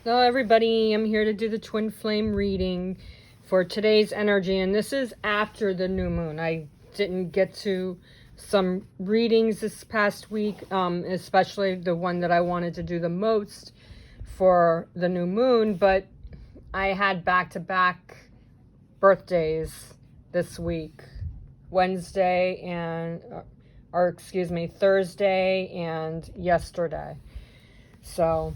Hello everybody, I'm here to do the twin flame reading for today's energy, and this is after the new moon. I didn't get to some readings this past week, especially the one that I wanted to do the most for the new moon, but I had back-to-back birthdays this week, Thursday and yesterday. So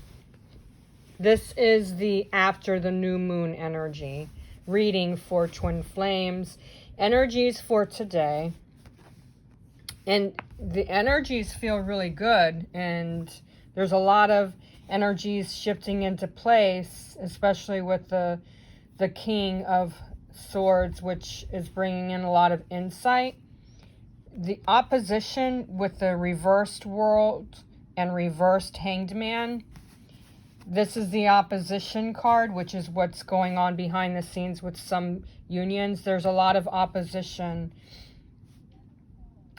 this is the after the new moon energy reading for twin flames. Energies for today. And the energies feel really good. And there's a lot of energies shifting into place, especially with the King of Swords, which is bringing in a lot of insight. The opposition with the reversed world and reversed Hanged Man. This is the opposition card, which is what's going on behind the scenes with some unions. There's a lot of opposition.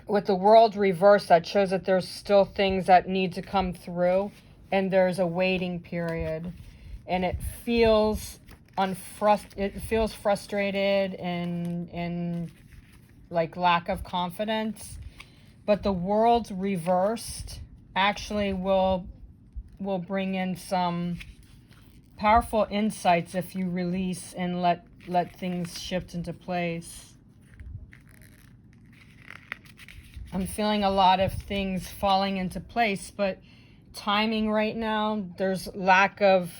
With the world reversed, that shows that there's still things that need to come through, and there's a waiting period. And it feels frustrated and like lack of confidence. But the world reversed actually will bring in some powerful insights if you release and let things shift into place. I'm feeling a lot of things falling into place, but timing right now, there's lack of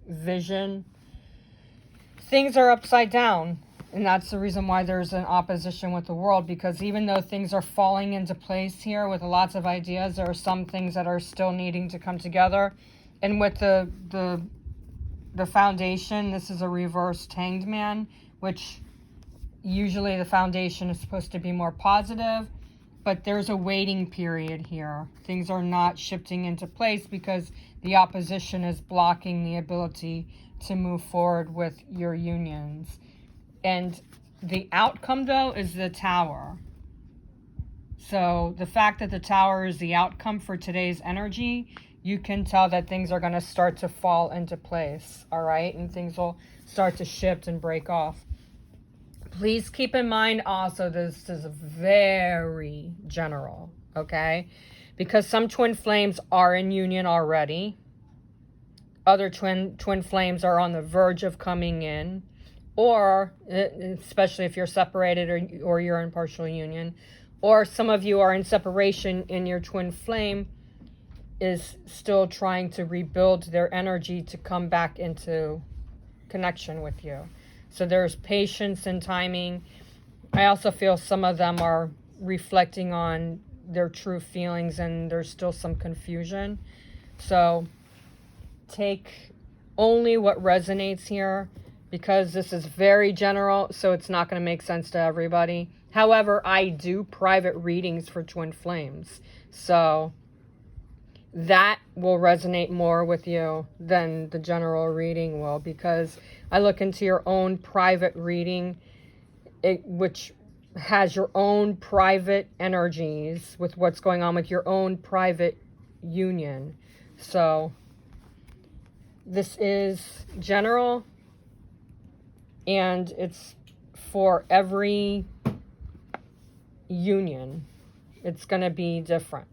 vision. Things are upside down. And that's the reason why there's an opposition with the world, because even though things are falling into place here with lots of ideas, there are some things that are still needing to come together. And with the foundation, this is a reversed Hanged Man, which usually the foundation is supposed to be more positive, but there's a waiting period here. Things are not shifting into place because the opposition is blocking the ability to move forward with your unions. And the outcome, though, is the Tower. So the fact that the Tower is the outcome for today's energy, you can tell that things are going to start to fall into place, all right? And things will start to shift and break off. Please keep in mind also this is very general, okay? Because some twin flames are in union already. Other twin flames are on the verge of coming in. Or, especially if you're separated or you're in partial union, or some of you are in separation and your twin flame is still trying to rebuild their energy to come back into connection with you. So there's patience and timing. I also feel some of them are reflecting on their true feelings and there's still some confusion. So take only what resonates here, because this is very general, so it's not going to make sense to everybody. However, I do private readings for twin flames, so that will resonate more with you than the general reading will, because I look into your own private reading, which has your own private energies with what's going on with your own private union. So this is general, and it's for every union. It's going to be different.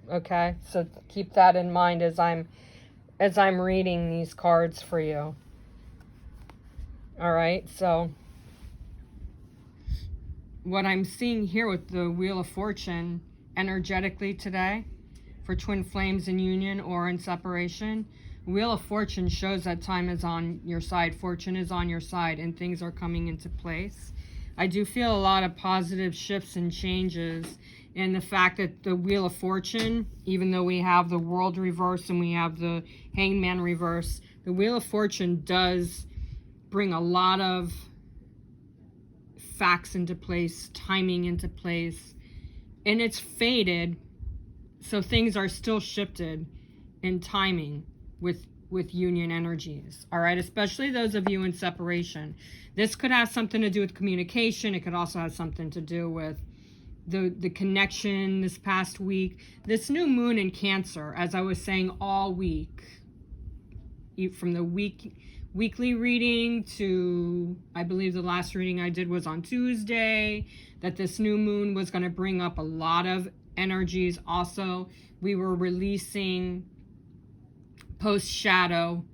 Okay? So keep that in mind as I'm reading these cards for you. All right? So what I'm seeing here with the Wheel of Fortune energetically today for twin flames in union or in separation, Wheel of Fortune shows that time is on your side, fortune is on your side, and things are coming into place. I do feel a lot of positive shifts and changes, and the fact that the Wheel of Fortune, even though we have the World reverse and we have the Hanged Man reverse, the Wheel of Fortune does bring a lot of facts into place, timing into place, and it's faded, so things are still shifted in timing with union energies, all right? Especially those of you in separation. This could have something to do with communication. It could also have something to do with the connection this past week. This new moon in Cancer, as I was saying all week, from the weekly reading to, I believe the last reading I did was on Tuesday, that this new moon was going to bring up a lot of energies. Also, we were releasing post-shadow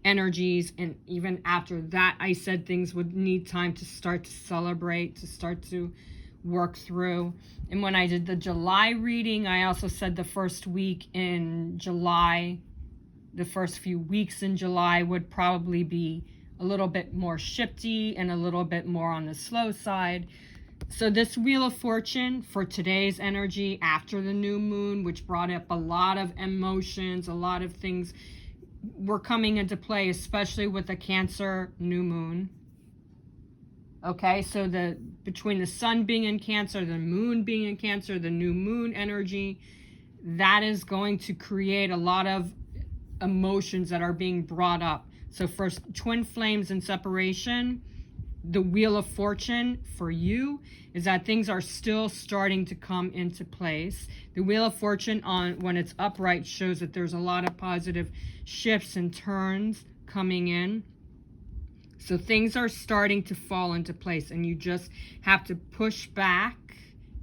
energies, and even after that, I said things would need time to start to celebrate, to start to work through. And when I did the July reading, I also said the first week in July, the first few weeks in July would probably be a little bit more shifty and a little bit more on the slow side. So this Wheel of Fortune for today's energy after the new moon, which brought up a lot of emotions, a lot of things were coming into play, especially with the Cancer new moon. Okay, so between the sun being in Cancer, the moon being in Cancer, the new moon energy, that is going to create a lot of emotions that are being brought up. So for twin flames and separation, the Wheel of Fortune for you is that things are still starting to come into place. The Wheel of Fortune, when it's upright, shows that there's a lot of positive shifts and turns coming in. So things are starting to fall into place, and you just have to push back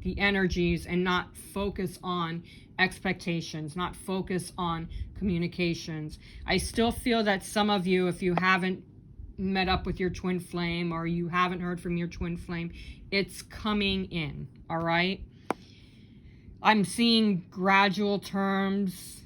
the energies and not focus on expectations, not focus on communications. I still feel that some of you, if you haven't met up with your twin flame or you haven't heard from your twin flame, it's coming in, all right? I'm seeing gradual terms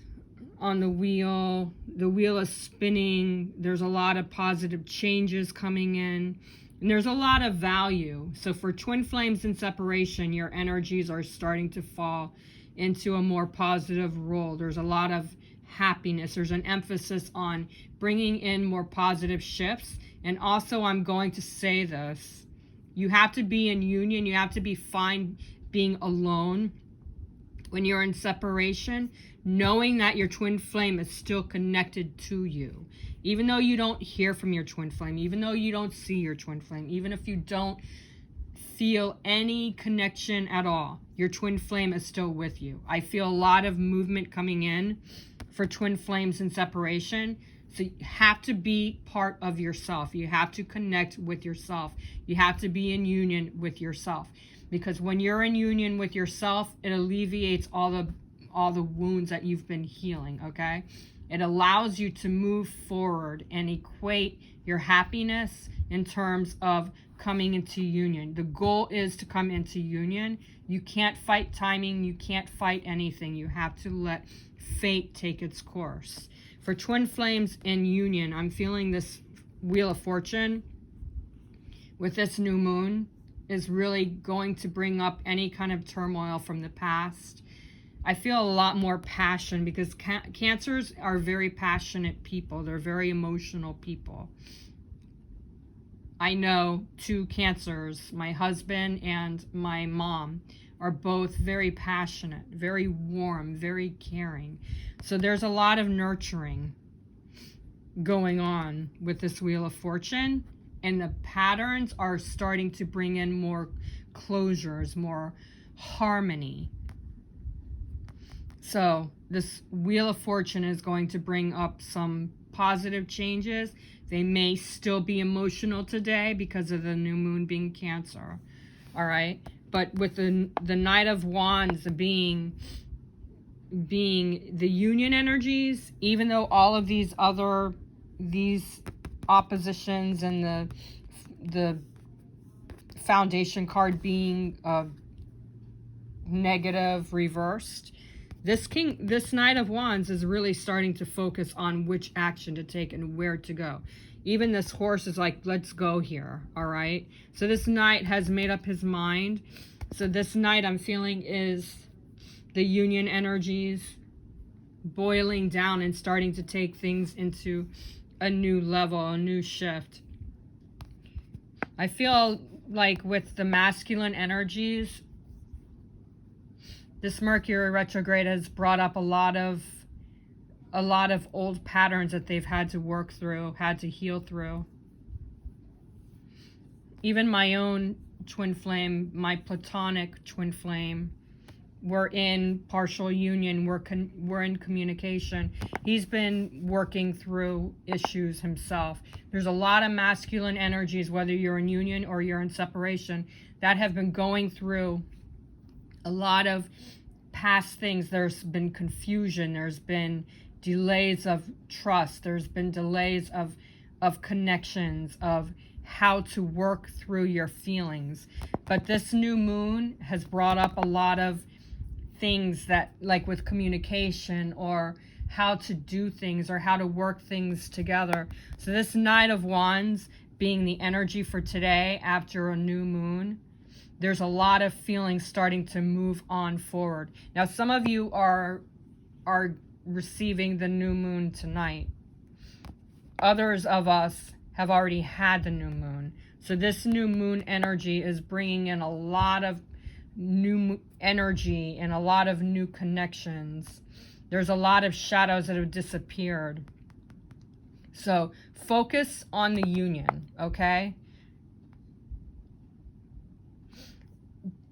on the wheel. The wheel is spinning. There's a lot of positive changes coming in, and there's a lot of value. So for twin flames and separation, your energies are starting to fall into a more positive role. There's a lot of happiness. There's an emphasis on bringing in more positive shifts. And also, I'm going to say this, you have to be in union. You have to be fine being alone when you're in separation, knowing that your twin flame is still connected to you. Even though you don't hear from your twin flame, even though you don't see your twin flame, even if you don't feel any connection at all, your twin flame is still with you. I feel a lot of movement coming in for twin flames and separation. So you have to be part of yourself. You have to connect with yourself. You have to be in union with yourself. Because when you're in union with yourself, it alleviates all the wounds that you've been healing, okay? It allows you to move forward and equate your happiness in terms of coming into union. The goal is to come into union. You can't fight timing. You can't fight anything. You have to let fate take its course. For twin flames in union, I'm feeling this Wheel of Fortune with this new moon is really going to bring up any kind of turmoil from the past. I feel a lot more passion because Cancers are very passionate people. They're very emotional people. I know 2 Cancers, my husband and my mom, are both very passionate, very warm, very caring. So there's a lot of nurturing going on with this Wheel of Fortune, and the patterns are starting to bring in more closures, more harmony. So this Wheel of Fortune is going to bring up some positive changes. They may still be emotional today because of the new moon being Cancer, all right? But with the Knight of Wands being the union energies, even though all of these oppositions and the Foundation card being negative reversed, this Knight of Wands is really starting to focus on which action to take and where to go. Even this horse is like, let's go here, all right? So this Knight has made up his mind. So this Knight, I'm feeling, is the union energies boiling down and starting to take things into a new level, a new shift. I feel like with the masculine energies, this Mercury retrograde has brought up a lot of old patterns that they've had to work through, had to heal through. Even my own twin flame, my platonic twin flame. We're in partial union. We're in communication. He's been working through issues himself. There's a lot of masculine energies, whether you're in union or you're in separation, that have been going through a lot of past things. There's been confusion. There's been delays of trust. There's been delays of connections, of how to work through your feelings. But this new moon has brought up a lot of things that, like with communication or how to do things or how to work things together. So this Knight of Wands being the energy for today after a new moon, there's a lot of feelings starting to move on forward. Now, some of you are receiving the new moon tonight. Others of us have already had the new moon. So this new moon energy is bringing in a lot of new energy and a lot of new connections. There's a lot of shadows that have disappeared. So focus on the union, okay?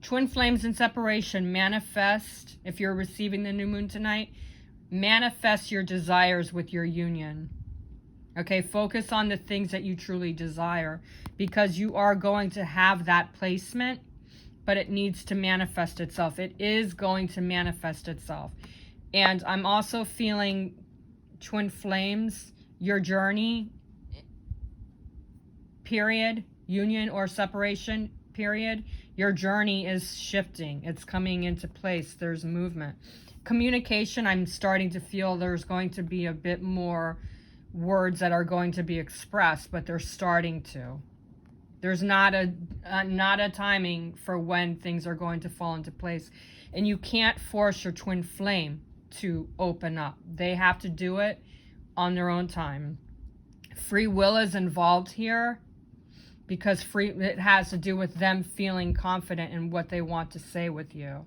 Twin flames in separation, manifest, if you're receiving the new moon tonight, manifest your desires with your union. Okay, focus on the things that you truly desire, because you are going to have that placement, but it needs to manifest itself. It is going to manifest itself. And I'm also feeling, twin flames, your journey, period, union or separation, period, your journey is shifting. It's coming into place. There's movement. Communication, I'm starting to feel there's going to be a bit more words that are going to be expressed, but they're starting to. There's not a timing for when things are going to fall into place. And you can't force your twin flame to open up. They have to do it on their own time. Free will is involved here, because it has to do with them feeling confident in what they want to say with you.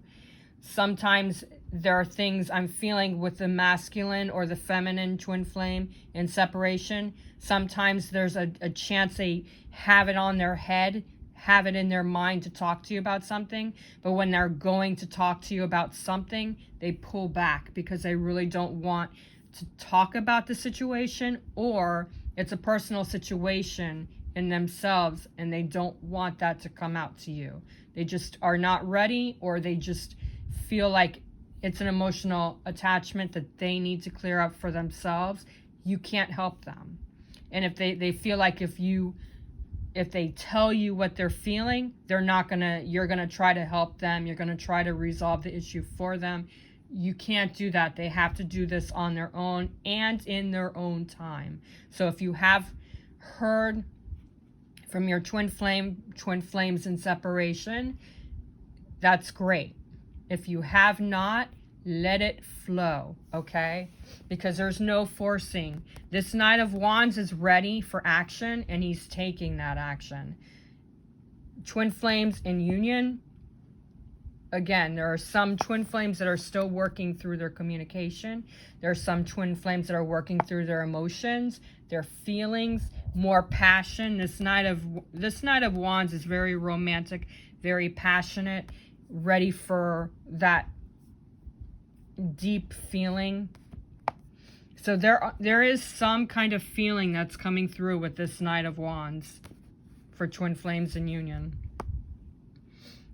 Sometimes there are things I'm feeling with the masculine or the feminine twin flame in separation. Sometimes there's a chance they have it on their head, have it in their mind to talk to you about something. But when they're going to talk to you about something, they pull back because they really don't want to talk about the situation, or it's a personal situation in themselves and they don't want that to come out to you. They just are not ready, or they just feel like it's an emotional attachment that they need to clear up for themselves. You can't help them. And if they feel like if they tell you what they're feeling, you're gonna try to help them, you're gonna try to resolve the issue for them. You can't do that. They have to do this on their own and in their own time. So if you have heard from your twin flames in separation, that's great. If you have not, let it flow, okay? Because there's no forcing. This Knight of Wands is ready for action, and he's taking that action. Twin flames in union, again, there are some twin flames that are still working through their communication. There are some twin flames that are working through their emotions, their feelings, more passion. This Knight of Wands is very romantic, very passionate, ready for that deep feeling. So there is some kind of feeling that's coming through with this Knight of Wands for twin flames in union.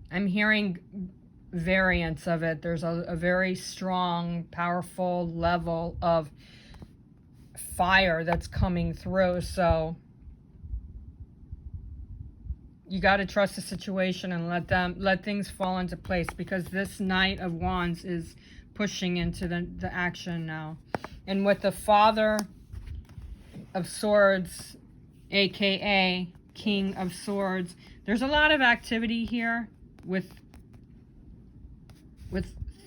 I'm hearing variants of it. There's a very strong, powerful level of fire that's coming through. So you got to trust the situation and let things fall into place, because this Knight of Wands is pushing into the action now. And with the Father of Swords, aka King of Swords, there's a lot of activity here with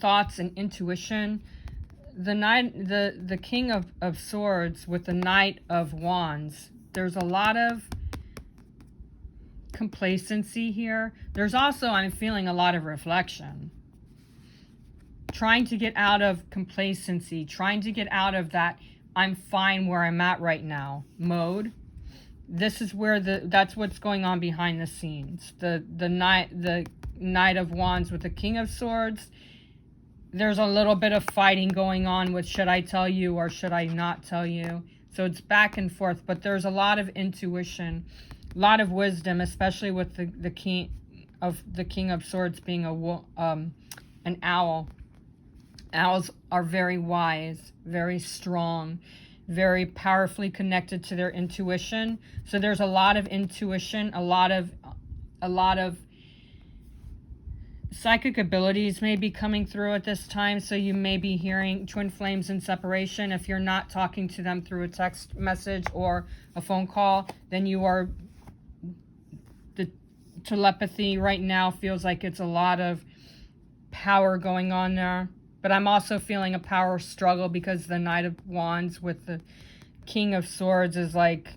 thoughts and intuition. The King of Swords with the Knight of Wands, there's a lot of complacency here. There's also, I'm feeling, a lot of reflection. Trying to get out of complacency, trying to get out of that I'm fine where I'm at right now mode. this is where that's what's going on behind the scenes. The Knight of Wands with the King of Swords. There's a little bit of fighting going on with, should I tell you or should I not tell you? So it's back and forth, but there's a lot of intuition, a lot of wisdom, especially with the King of Swords being an owl. Owls are very wise, very strong, very powerfully connected to their intuition. So there's a lot of intuition, a lot of psychic abilities may be coming through at this time. So you may be hearing twin flames in separation. If you're not talking to them through a text message or a phone call, then the telepathy right now feels like it's a lot of power going on there. But I'm also feeling a power struggle because the Knight of Wands with the King of Swords is like,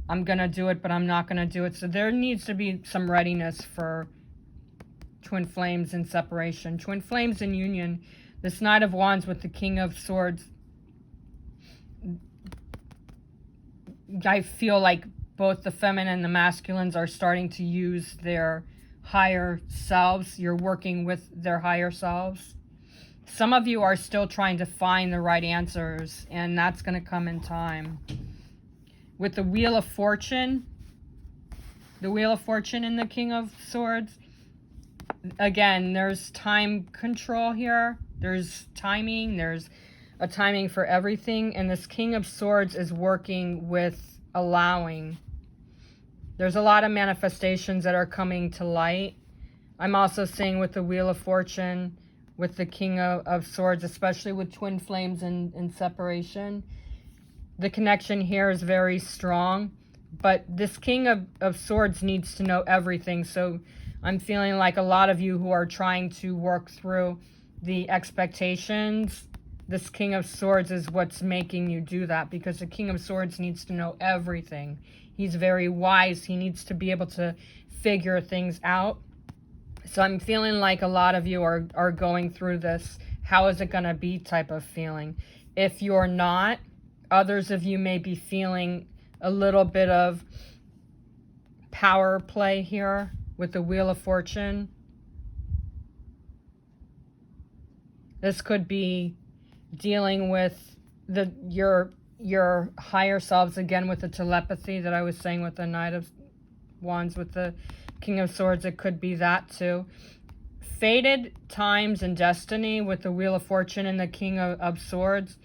I'm going to do it, but I'm not going to do it. So there needs to be some readiness for twin flames in separation. Twin flames in union. This Knight of Wands with the King of Swords. I feel like both the feminine and the masculines are starting to use their higher selves. You're working with their higher selves. Some of you are still trying to find the right answers, and that's going to come in time. With the Wheel of Fortune and the King of Swords, again, there's time control here. There's timing. There's a timing for everything, and this King of Swords is working with allowing. There's a lot of manifestations that are coming to light. I'm also seeing with the Wheel of Fortune, with the King of Swords, especially with twin flames in separation. The connection here is very strong, but this King of Swords needs to know everything. So I'm feeling like a lot of you who are trying to work through the expectations, this King of Swords is what's making you do that, because the King of Swords needs to know everything. He's very wise. He needs to be able to figure things out. So I'm feeling like a lot of you are going through this, how is it going to be type of feeling. If you're not, others of you may be feeling a little bit of power play here with the Wheel of Fortune. This could be dealing with your higher selves, again with the telepathy that I was saying with the Knight of Wands with the King of Swords. It could be that too. Fated times and destiny with the Wheel of Fortune and the King of Swords.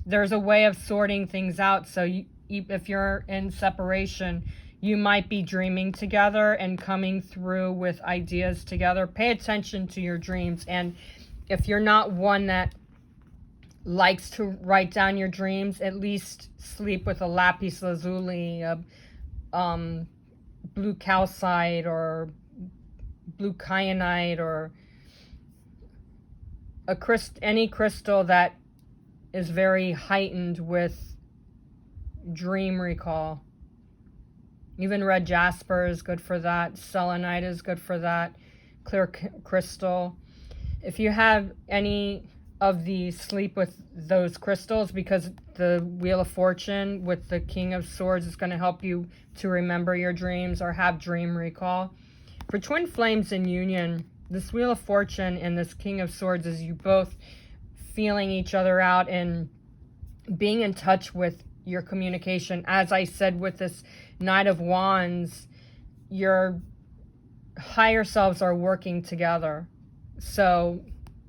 There's a way of sorting things out. So if you're in separation, you might be dreaming together and coming through with ideas together. Pay attention to your dreams. And if you're not one that likes to write down your dreams, at least sleep with a lapis lazuli, blue calcite or blue kyanite, or any crystal that is very heightened with dream recall. Even red jasper is good for that. Selenite is good for that. Clear crystal. If you have any of these, sleep with those crystals, because the Wheel of Fortune with the King of Swords is going to help you to remember your dreams or have dream recall. For twin flames in union, this Wheel of Fortune and this King of Swords is you both feeling each other out and being in touch with your communication. As I said with this Knight of Wands, your higher selves are working together. So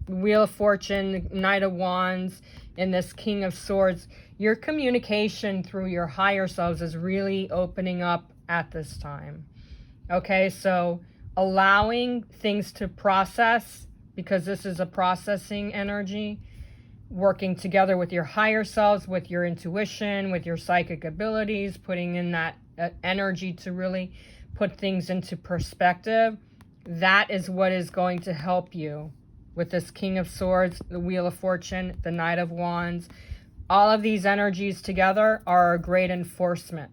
Wheel of Fortune, Knight of Wands, and this King of Swords, your communication through your higher selves is really opening up at this time. Okay, so allowing things to process, because this is a processing energy, working together with your higher selves, with your intuition, with your psychic abilities, putting in that energy to really put things into perspective. That is what is going to help you with this King of Swords, the Wheel of Fortune, the Knight of Wands. All of these energies together are a great enforcement.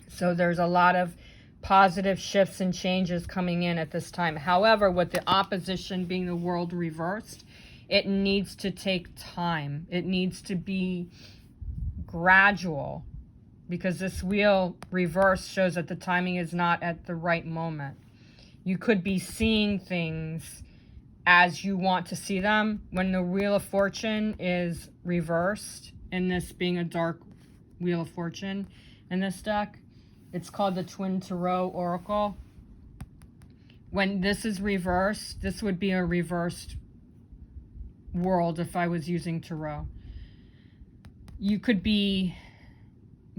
So there's a lot of positive shifts and changes coming in at this time. However, with the opposition being the world reversed, it needs to take time. It needs to be gradual. because this wheel reverse shows that the timing is not at the right moment. You could be seeing things as you want to see them. When the Wheel of Fortune is reversed, and this being a dark Wheel of Fortune in this deck, it's called the Twin Tarot Oracle. When this is reversed, this would be a reversed world if I was using tarot. You could be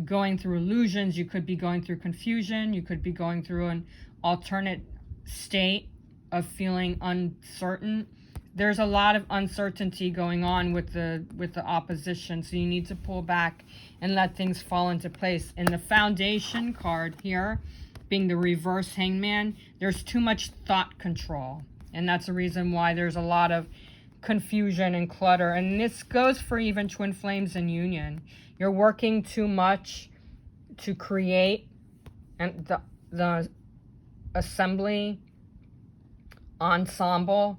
going through illusions, you could be going through confusion, you could be going through an alternate state of feeling uncertain. There's a lot of uncertainty going on with the opposition, so you need to pull back and let things fall into place. And the Foundation card here, being the reverse Hangman, there's too much thought control, and that's the reason why there's a lot of confusion and clutter. And this goes for even twin flames in union. You're working too much to create, and the assembly, ensemble,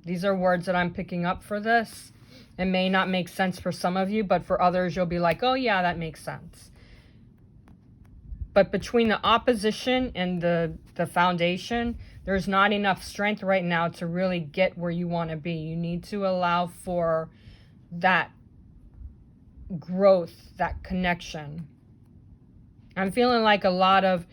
these are words that I'm picking up for this. It may not make sense for some of you, but for others you'll be like, oh yeah, that makes sense. But between the opposition and the foundation, there's not enough strength right now to really get where you want to be. You need to allow for that growth, that connection. I'm feeling like a lot of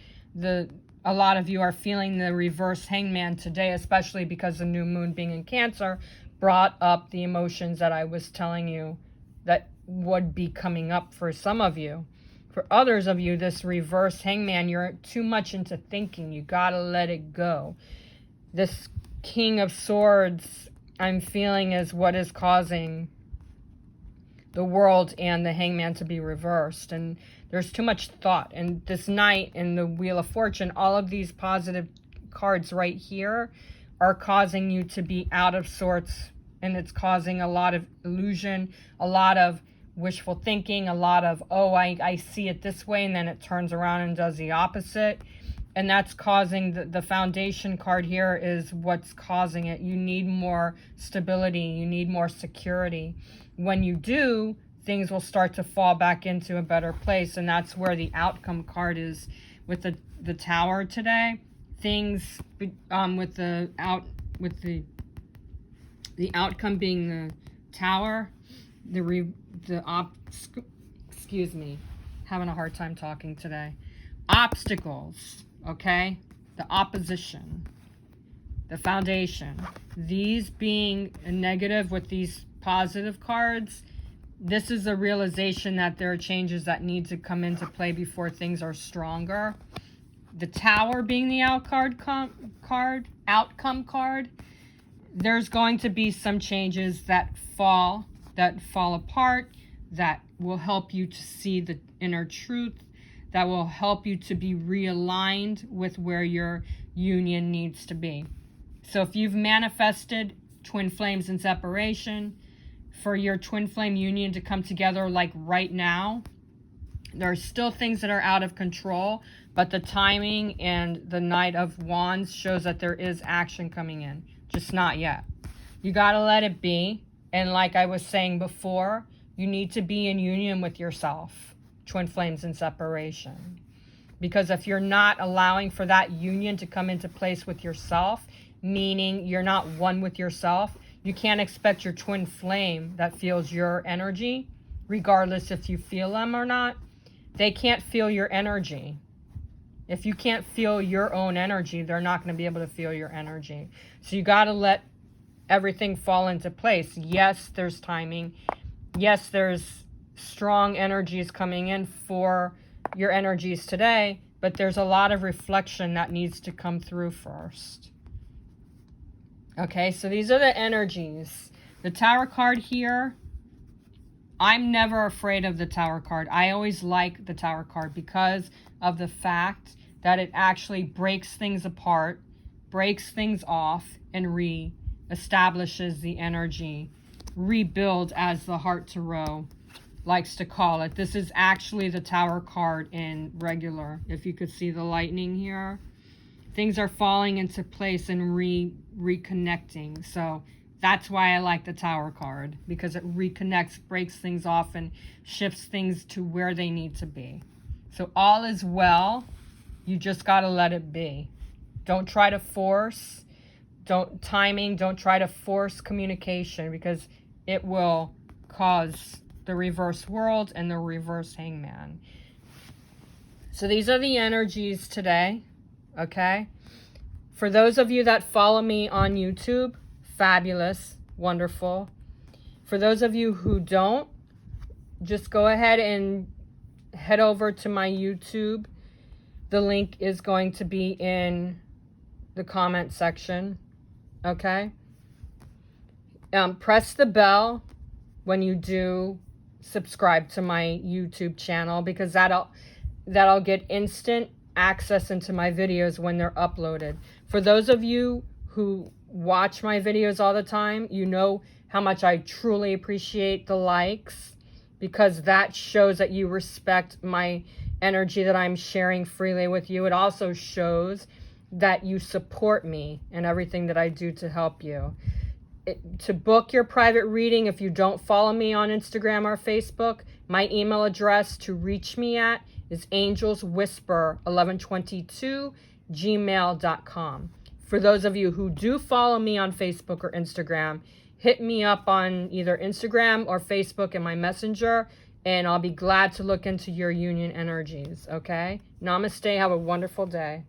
you are feeling the reverse Hangman today, especially because the new moon being in Cancer brought up the emotions that I was telling you that would be coming up for some of you. For others of you, this reverse Hangman, you're too much into thinking. You gotta let it go. This King of Swords, I'm feeling, is what is causing the World and the Hangman to be reversed. And there's too much thought. And this Knight and the Wheel of Fortune, all of these positive cards right here are causing you to be out of sorts. And it's causing a lot of illusion, a lot of wishful thinking, a lot of, oh, I see it this way, and then it turns around and does the opposite. And that's causing the Foundation card here is what's causing it. You need more stability. You need more security. When you do, things will start to fall back into a better place. And that's where the Outcome card is with the Tower today. Things with the outcome being the Tower, excuse me, having a hard time talking today. Obstacles, okay? The opposition, the Foundation. These being a negative with these positive cards, this is a realization that there are changes that need to come into play before things are stronger. The Tower being the outcome card, there's going to be some changes that fall apart, that will help you to see the inner truth, that will help you to be realigned with where your union needs to be. So if you've manifested twin flames in separation, for your twin flame union to come together like right now, there are still things that are out of control, but the timing and the Knight of Wands shows that there is action coming in, just not yet. You got to let it be. And like I was saying before, you need to be in union with yourself, twin flames in separation. Because if you're not allowing for that union to come into place with yourself, meaning you're not one with yourself, you can't expect your twin flame that feels your energy, regardless if you feel them or not. They can't feel your energy. If you can't feel your own energy, they're not going to be able to feel your energy. So you got to let everything fall into place. Yes, there's timing. Yes, there's strong energies coming in for your energies today, but there's a lot of reflection that needs to come through first. Okay, so these are the energies. The Tower card here, I'm never afraid of the Tower card. I always like the Tower card because of the fact that it actually breaks things apart, breaks things off, and establishes the energy. Rebuild, as the Heart Tarot likes to call it. This is actually the Tower card in regular. If you could see the lightning here. Things are falling into place and reconnecting. So that's why I like the Tower card, because it reconnects, breaks things off, and shifts things to where they need to be. So all is well. You just got to let it be. Don't try to force, don't try to force communication, because it will cause the reverse world and the reverse hangman. So these are the energies today, okay? For those of you that follow me on YouTube, fabulous, wonderful. For those of you who don't, just go ahead and head over to my YouTube. The link is going to be in the comment section, okay? Press the bell when you do subscribe to my YouTube channel, because that'll get instant access into my videos when they're uploaded. For those of you who watch my videos all the time, you know how much I truly appreciate the likes, because that shows that you respect my energy that I'm sharing freely with you. It also shows that you support me and everything that I do to help you. To book your private reading, if you don't follow me on Instagram or Facebook, my email address to reach me at is angelswhisper1122gmail.com. For those of you who do follow me on Facebook or Instagram, hit me up on either Instagram or Facebook in my messenger, and I'll be glad to look into your union energies, okay? Namaste. Have a wonderful day.